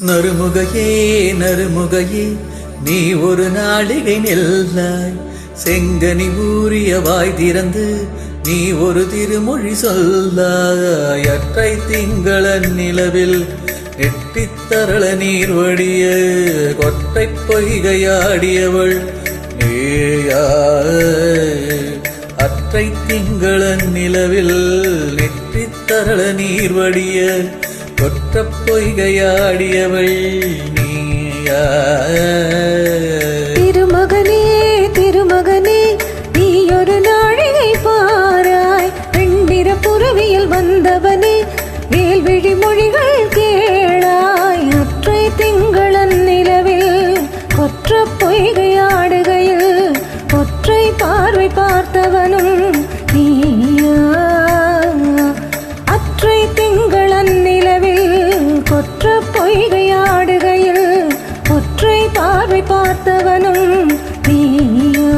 நறுமுகையே நறுமுகையே நீ ஒரு நாளிகை நெல்லாய், செங்கனி ஊறிய வாய் திறந்து நீ ஒரு திருமொழி சொல்லாய். அற்றை திங்களன் நிலவில் நெட்டித்தரள நீர் வடிய கொற்றை பொய்கையாடியவள் நீயா. அற்றை திங்களன் நிலவில் நெட்டித்தரள நீர் வடிய கொற்ற பொய்கையாடியவள் நீயா. திருமகனே திருமகனே நீ ஒரு நாழிகை பாராய், வெண்ணிற புறவியில் வந்தவனே வேல்விழி மொழிகள் கேளாய். அற்றை திங்களன் நிலவில் கொற்ற பொய்கையாடுகையில் ஒற்றை பார்வை பார்த்தவனும் நீயா. அற்றை திங்களன் நிலவில் கொற்ற பொய்கையாடுகையில் ஒற்றை பார்வை பார்த்தவனும் நீயா.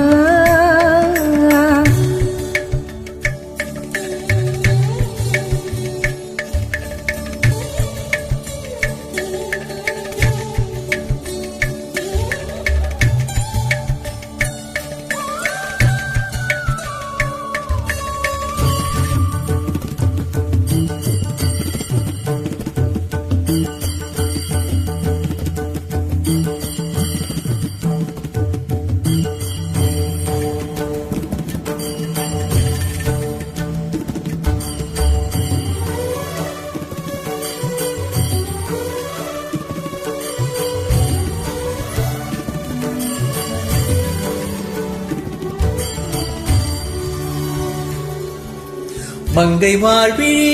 மங்கை மார்பிழி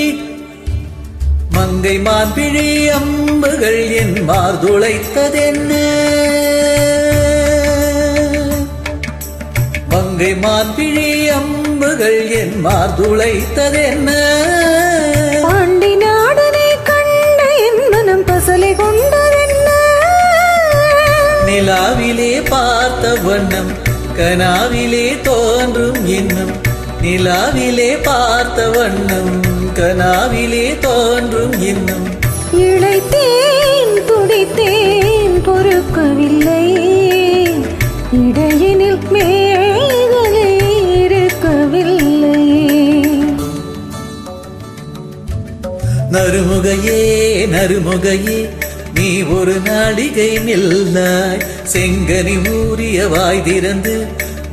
மங்கை மார்பிழி அம்புகள் என் மார்துளைத்ததென்ன. மங்கை மார்பிழி அம்புகள் என் மார்துளைத்ததென்ன. பாண்டி நாடனை கண்ட என் மனம் பசலை கொண்டதென்ன. நிலாவிலே பார்த்த வண்ணம் கனாவிலே தோன்றும் இன்னும், நிலாவிலே பார்த்த வண்ணம் கனாவிலே தோன்றும் இன்னும். இழைத்தேன் துடித்தேன் பொறுக்கவில்லை, இடையினில் மேகலை இருக்கவில்லை. நறுமுகையே நறுமுகையே நீ ஒரு நாளிகை நில்லாய், செங்கனி ஊறிய வாய் திறந்து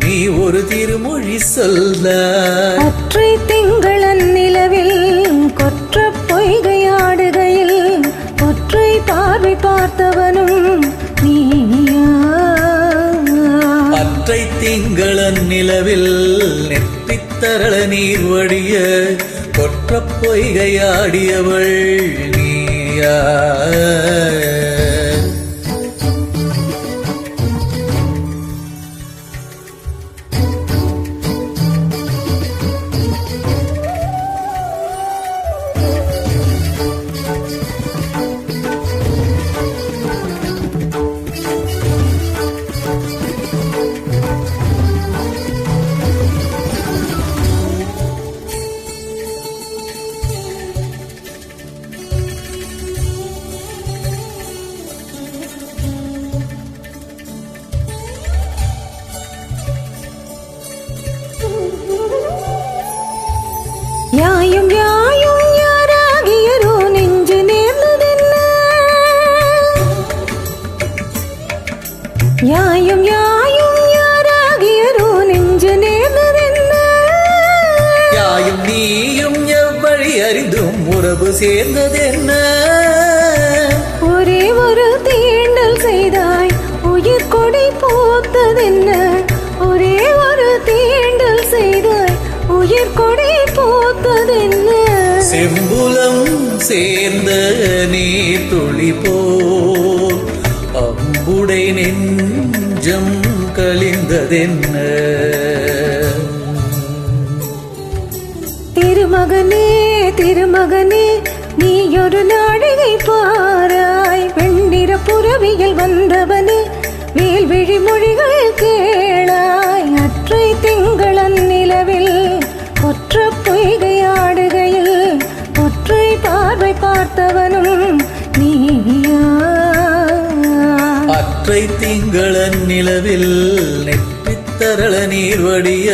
நீ ஒரு திருமொழி சொல்லாய். அற்றை திங்களன் நிலவில் கொற்ற பொய்கையாடுகையில் ஒற்றை பார்வை பார்த்தவனும் நீயா. அற்றை திங்களன் நிலவில் நெற்றித்தரள நீர் வடிய கொற்ற பொய்கையாடியவள் நீயா. யாயும் யாயும் யாராகியரோ நெஞ்சு நேர்ந்ததென்ன. யாயும் யாயும் யாராகியரோ நெஞ்சு நேர்ந்ததென்ன. யாயும் நீயும் எவ்வழி அறிந்தும் உறவு சேர்ந்ததென்ன. ஒரே ஒரு தீண்டல் செய்தாய் உயிர் கொடை போத்ததென்ன. ஒரே ஒரு தீண்டல் செய்தாய் உயிர் கொடை போத்ததென்ன. செம்புலம் சேர்ந்த நீர் துளி போல் அம்புடை நெஞ்சம் கழிந்ததென்ன. திருமகனே திருமகனே நீ ஒரு நாழிகை பாராய், வெண்ணிற புறவியில் வந்தவனே வேல்விழி மொழிகள் கேளாய். அற்றை திங்களன் நிலவில் கொற்ற பொய்கையாடுகையில் ஒற்றை பார்வை பார்த்தவனும் நீயா. காற்றை திங்கள நிலவில் நெற்றித்தரள நீர் வடிய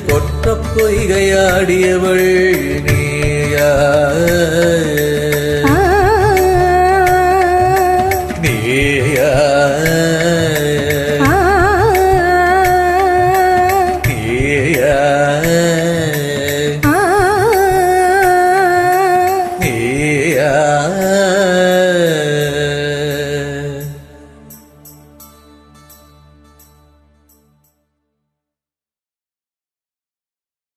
கொட்ட பொய்கையாடியவள் நீயா